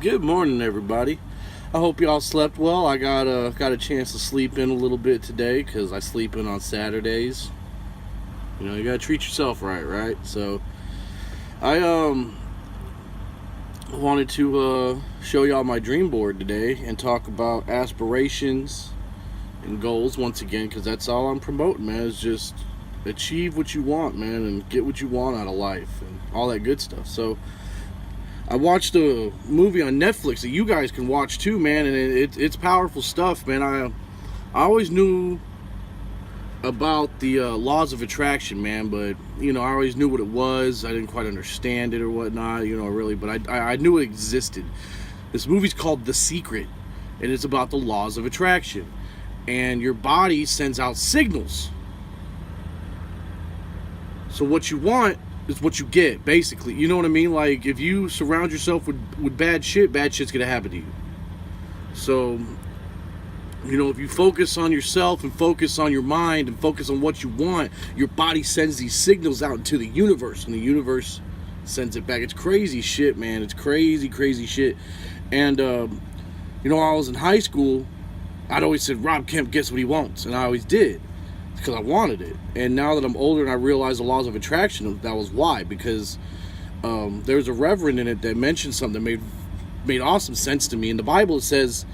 Good morning, everybody. I hope y'all slept well. I got a chance to sleep in a little bit today because I sleep in on Saturdays. You know, you gotta treat yourself right? So I wanted to show y'all my dream board today and talk about aspirations and goals once again, because that's all I'm promoting, man. Is just achieve what you want, man, and get what you want out of life and all that good stuff. So I watched a movie on Netflix that you guys can watch too, man, and it's powerful stuff, man. I always knew about the laws of attraction, man, but I always knew what it was. I didn't quite understand it or whatnot, really, but I knew it existed. This movie's called The Secret, and it's about the laws of attraction, and your body sends out signals. So what you want is what you get, basically. You know what I mean? Like, if you surround yourself with bad shit's gonna happen to you. So, if you focus on yourself and focus on your mind and focus on what you want, your body sends these signals out into the universe, and the universe sends it back. It's crazy shit, man. It's crazy shit. And when I was in high school, I'd always said Rob Kemp gets what he wants, and I always did, because I wanted it. And now that I'm older and I realize the laws of attraction, that was why. Because there's a reverend in it that mentioned something that made awesome sense to me. In the Bible it says,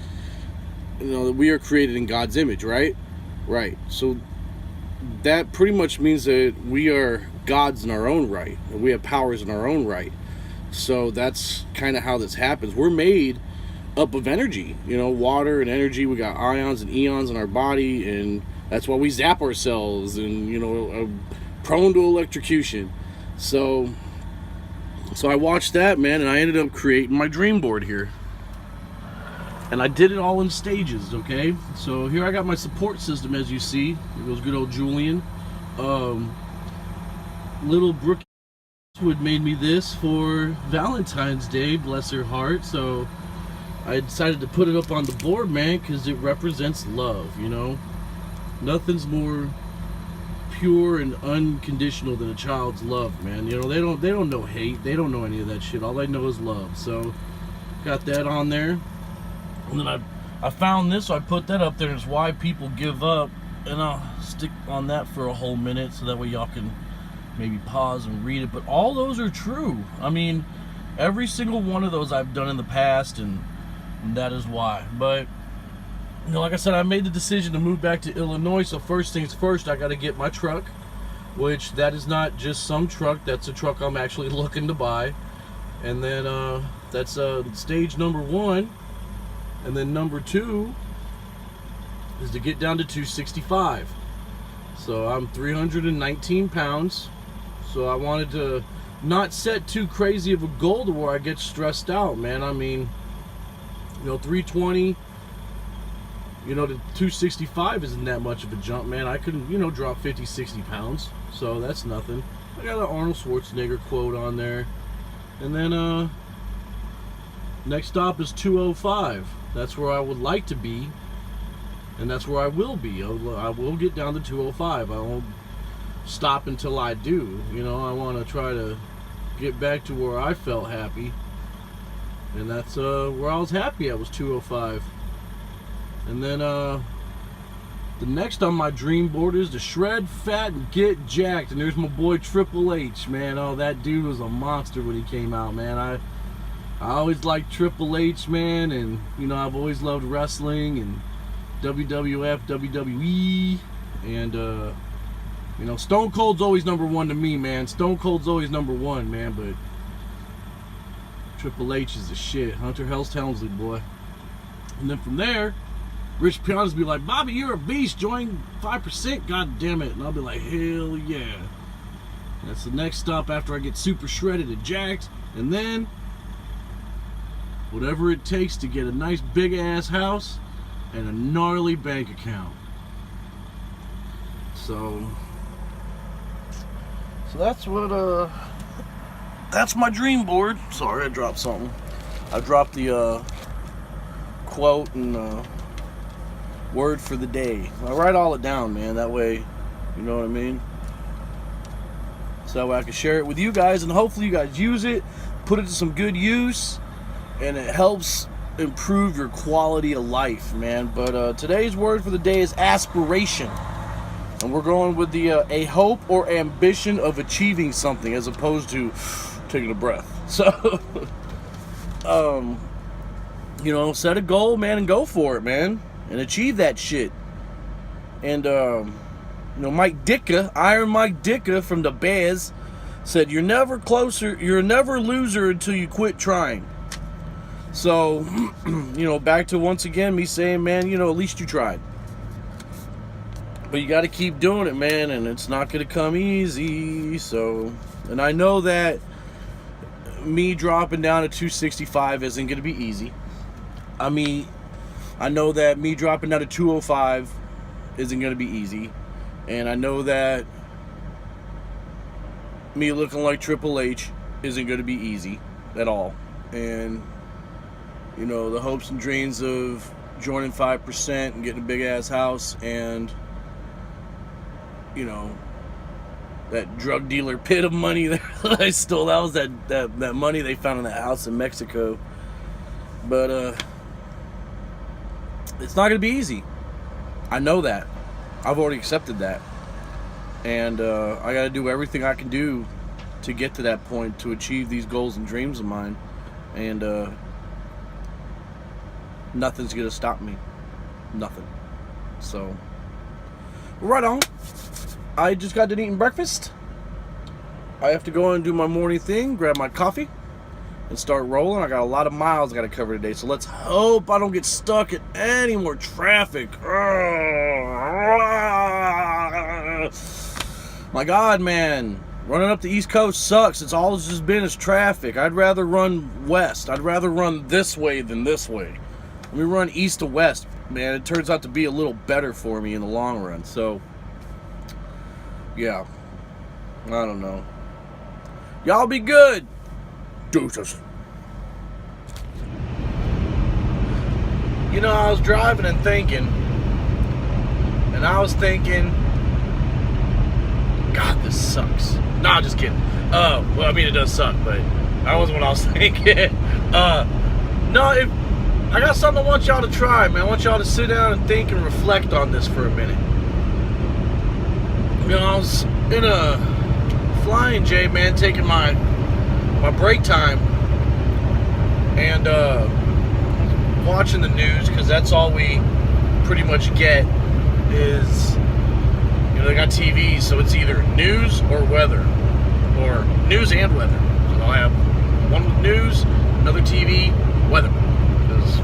that we are created in God's image, right? Right. So that pretty much means that we are gods in our own right, and we have powers in our own right. So that's kind of how this happens. We're made up of energy, water and energy. We got ions and eons in our body, and that's why we zap ourselves and, prone to electrocution. So I watched that, man, and I ended up creating my dream board here. And I did it all in stages, okay? So here I got my support system, as you see. It was good old Julian. Little Brooke would made me this for Valentine's Day, bless her heart. So I decided to put it up on the board, man, because it represents love, Nothing's more pure and unconditional than a child's love, man. They don't know hate. They don't know any of that shit. All they know is love. So got that on there. And then I found this, so I put that up there. It's why people give up. And I'll stick on that for a whole minute so that way y'all can maybe pause and read it. But all those are true. I mean, every single one of those I've done in the past, and that is why. But like I said, I made the decision to move back to Illinois, so first things first, I got to get my truck, which that is not just some truck, that's a truck I'm actually looking to buy. And then that's stage number one. And then number two is to get down to 265. So I'm 319 pounds, so I wanted to not set too crazy of a goal to where I get stressed out, man. I mean, 320 to 265 isn't that much of a jump, man. I couldn't, drop 50, 60 pounds. So that's nothing. I got an Arnold Schwarzenegger quote on there. And then, next stop is 205. That's where I would like to be. And that's where I will be. I will get down to 205. I won't stop until I do. I want to try to get back to where I felt happy. And that's where I was happy at, was 205. And then the next on my dream board is to shred fat and get jacked. And there's my boy Triple H, man. Oh, that dude was a monster when he came out, man. I always liked Triple H, man. And, I've always loved wrestling and WWF, WWE. And, Stone Cold's always number one to me, man. Stone Cold's always number one, man. But Triple H is the shit. Hunter Hearst Helmsley, boy. And then from there, Rich Piana's be like, Bobby, you're a beast. Join 5%, god damn it. And I'll be like, hell yeah. That's the next stop after I get super shredded and jacked. And then, whatever it takes to get a nice big ass house and a gnarly bank account. So that's what, that's my dream board. Sorry, I dropped something. I dropped the quote and word for the day. I write all it down, man. That way, you know what I mean? So that way I can share it with you guys, and hopefully you guys use it, put it to some good use, and it helps improve your quality of life, man. But today's word for the day is aspiration. And we're going with the a hope or ambition of achieving something as opposed to taking a breath. So, set a goal, man, and go for it, man. And achieve that shit. And, Mike Ditka, Iron Mike Ditka from the Bears, said, you're never a loser until you quit trying. So, back to once again me saying, man, at least you tried. But you got to keep doing it, man, and it's not going to come easy. So, and I know that me dropping down to 265 isn't going to be easy. I know that me dropping down to 205 isn't going to be easy. And I know that me looking like Triple H isn't going to be easy at all. And, the hopes and dreams of joining 5% and getting a big-ass house and, that drug dealer pit of money that I stole. That was that money they found in that house in Mexico. But it's not going to be easy. I know that. I've already accepted that. And I got to do everything I can do to get to that point, to achieve these goals and dreams of mine. And nothing's going to stop me. Nothing. So, right on. I just got done eating breakfast. I have to go and do my morning thing, grab my coffee, and start rolling. I got a lot of miles I got to cover today, so let's hope I don't get stuck in any more traffic. My God, man. Running up the East Coast sucks. It's all it's just been is traffic. I'd rather run west. I'd rather run this way than this way. Let me run east to west, man. It turns out to be a little better for me in the long run, so... yeah, I don't know. Y'all be good. Deuces. I was driving and thinking, God, this sucks. Nah, just kidding. It does suck, but that wasn't what I was thinking. I got something I want y'all to try, man. I want y'all to sit down and think and reflect on this for a minute. I was in a Flying J, man, taking my break time and watching the news, because that's all we pretty much get is, they got TVs, so it's either news or weather, or news and weather. So I'll have one with news, another TV, weather, because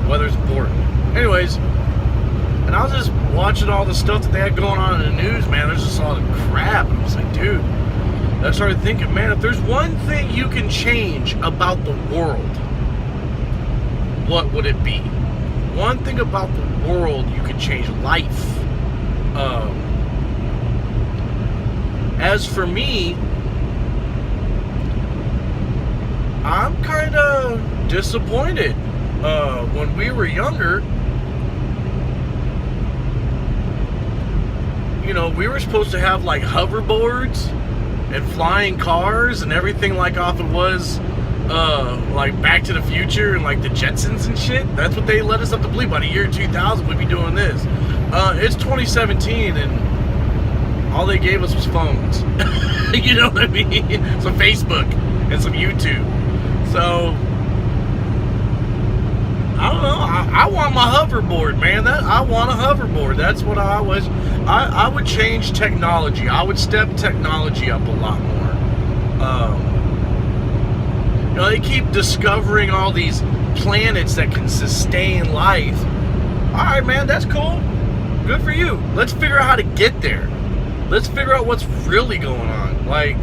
weather's important. Anyways, and I was just watching all the stuff that they had going on in the news, man. There's just a lot of crap. And I was like, dude. I started thinking, man, if there's one thing you can change about the world, what would it be? One thing about the world you could change: life. As for me, I'm kind of disappointed. When we were younger, we were supposed to have like hoverboards and flying cars and everything like off it was like Back to the Future and like the Jetsons and shit. That's what they led us up to believe. By the year 2000 we'd be doing this. It's 2017 and all they gave us was phones. You know what I mean? Some Facebook and some YouTube. So I don't know. I want my hoverboard, man. I want a hoverboard. That's what I was. I would change technology. I would step technology up a lot more. They keep discovering all these planets that can sustain life. All right, man, that's cool. Good for you. Let's figure out how to get there. Let's figure out what's really going on. Like,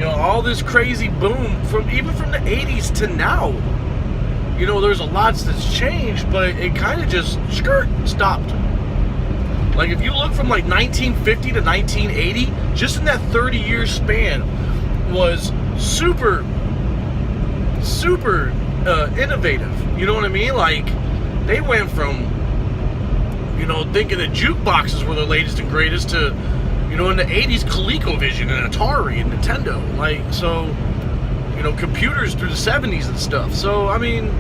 all this crazy boom even from the 80s to now. There's a lot that's changed, but it kind of just stopped. Like, if you look from like 1950 to 1980, just in that 30-year span was super innovative. You know what I mean? Like, they went from, thinking that jukeboxes were the latest and greatest to, in the 80s, ColecoVision and Atari and Nintendo. Like, so, you know, computers through the 70s and stuff. So, I mean,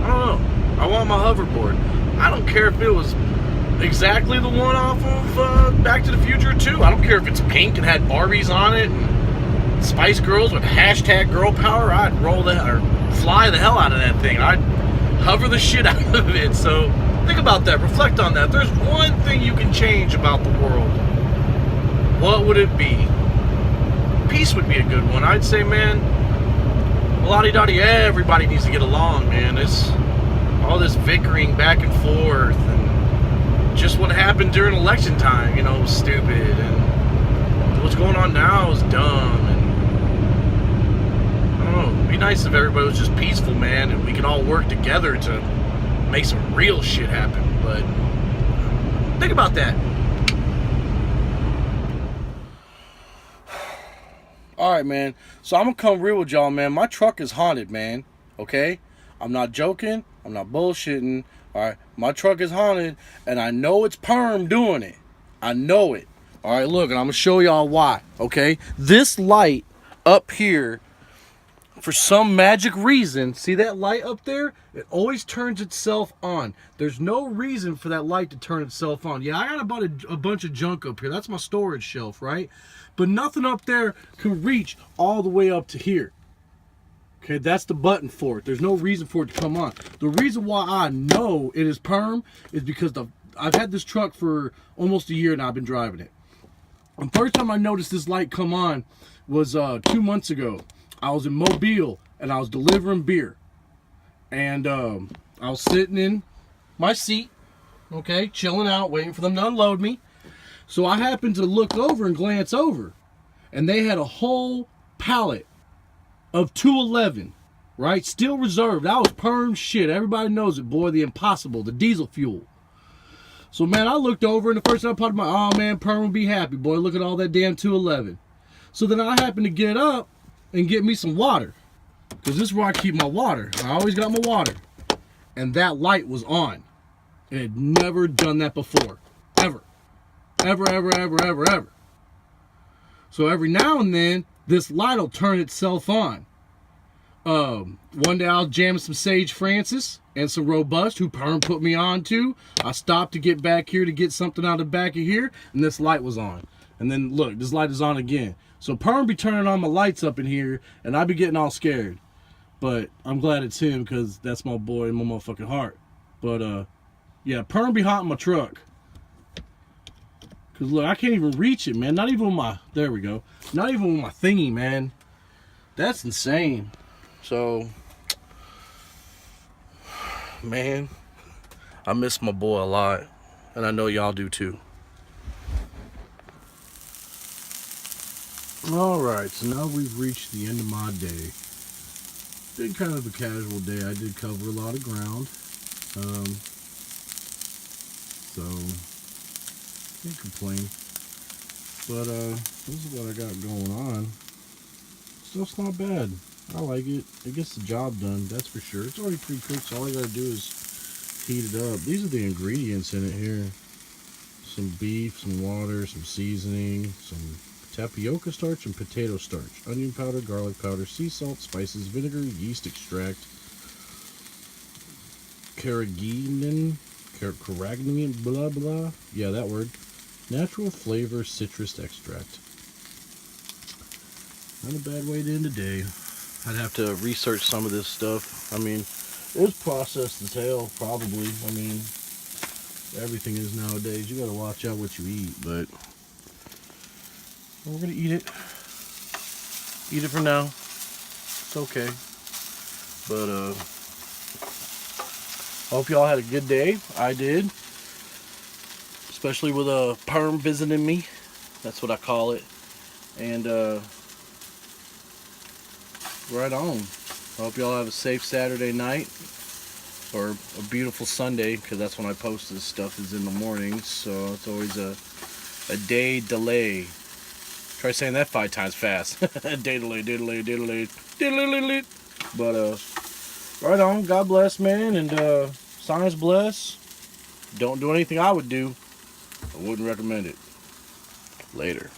I don't know. I want my hoverboard. I don't care if it was exactly the one off of Back to the Future 2. I don't care if it's pink and had Barbies on it and Spice Girls with hashtag girl power. I'd fly the hell out of that thing. I'd hover the shit out of it. So think about that. Reflect on that. There's one thing you can change about the world. What would it be? Peace would be a good one. I'd say, man, la-di-da-di, everybody needs to get along, man. It's all this bickering back and forth, and just what happened during election time, you know, was stupid, and what's going on now is dumb, and I don't know, it'd be nice if everybody was just peaceful, man, and we could all work together to make some real shit happen. But think about that. Alright, man, so I'm gonna come real with y'all, man. My truck is haunted, man, okay? I'm not joking, I'm not bullshitting, alright? My truck is haunted, and I know it's Perm doing it. I know it. Alright, look, and I'm gonna show y'all why, okay? This light up here, for some magic reason, see that light up there? It always turns itself on. There's no reason for that light to turn itself on. Yeah, I got about a bunch of junk up here. That's my storage shelf, right? But nothing up there can reach all the way up to here. Okay, that's the button for it. There's no reason for it to come on. The reason why I know it is Perm is because I've had this truck for almost a year now. I've been driving it. The first time I noticed this light come on was 2 months ago. I was in Mobile and I was delivering beer. And I was sitting in my seat, okay, chilling out, waiting for them to unload me. So I happened to look over and glance over, and they had a whole pallet of 211, right? Still reserved. That was Perm shit. Everybody knows it, boy. The Impossible, the diesel fuel. So, man, I looked over, and the first time I popped my, oh, man, Perm would be happy, boy. Look at all that damn 211. So then I happened to get up and get me some water, because this is where I keep my water. I always got my water. And that light was on. It had never done that before. Ever. Ever, ever, ever, ever, ever. So every now and then, this light will turn itself on. One day I was jamming some Sage Francis and some Robust, who Perm put me on to. I stopped to get back here to get something out of the back of here, and this light was on. And then, look, this light is on again. So Perm be turning on my lights up in here, and I be getting all scared. But I'm glad it's him, because that's my boy in my motherfucking heart. But, yeah, Perm be haunting my truck. Because, look, I can't even reach it, man. Not even with my, there we go. Not even with my thingy, man. That's insane. So, man, I miss my boy a lot. And I know y'all do too. Alright, so now we've reached the end of my day. Been kind of a casual day. I did cover a lot of ground. So, can't complain. But, this is what I got going on. Stuff's not bad. I like it. It gets the job done, that's for sure. It's already pre-cooked, so all I gotta do is heat it up. These are the ingredients in it here. Some beef, some water, some seasoning, some tapioca starch and potato starch, onion powder, garlic powder, sea salt, spices, vinegar, yeast extract, carrageenan, blah blah, yeah, that word, natural flavor citrus extract. Not a bad way to end the day. I'd have to research some of this stuff. I mean, it's processed as hell, probably. I mean, everything is nowadays. You gotta watch out what you eat, but we're gonna eat it. Eat it for now. It's okay. But I hope y'all had a good day. I did. Especially with a Perm visiting me. That's what I call it. And right on. I hope y'all have a safe Saturday night. Or a beautiful Sunday, because that's when I post this stuff, is in the morning. So it's always a day delay. Try saying that 5 times fast. Day delay, day delay, day delay, day delay. But right on. God bless, man, and science bless. Don't do anything I would do. I wouldn't recommend it. Later.